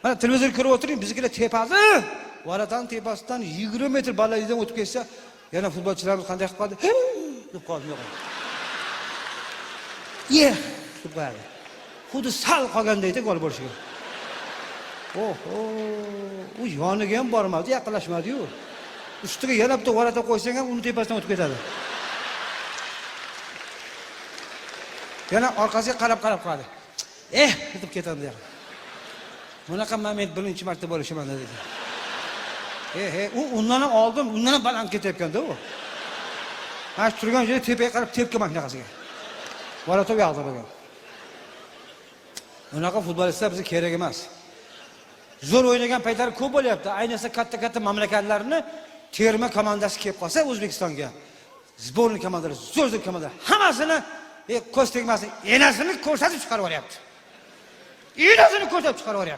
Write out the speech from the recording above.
Mana televizor ko'rib o'tiring, biznikilar tepasi. Varatan tepasidan 20 metr balandlikdan o'tib ketsa, yana futbolchilarimiz qanday qilib qoldi? Deb qoldi yo'q. Deb qo'yadi. Xuddi sal qolgandayda gol bo'lishiga. Oho, u yoniga ham bormadi, yaqinlashmadi-yu. Ustiga yana bitta varata qo'ysang ham uni tepasidan o'tib ketadi. Yana orqasiga qarab qoladi. Deb ketadi. Bunaqa moment birinchi marta bo'lishi mana dedi. U undan ham oldin, undan ham baland ketayotganda u. Mana shu turgan joyda tepaga qarab tepgan mashinasiga. Varata u yoqda bo'lgan. Bunaqa futbolistlar bizga kerak emas. Zo'r o'ynagan paytlari ko'p bo'lyapti. Ayniqsa katta-katta mamlakatlarni terma komandasi kelib qolsa O'zbekistonga, sborniy komandalari, zo'r komandalar hammasini ko'z tegmasin, enasini ko'rsatib chiqarib yuboryapti. Enasini ko'rsatib chiqarib yuboryapti.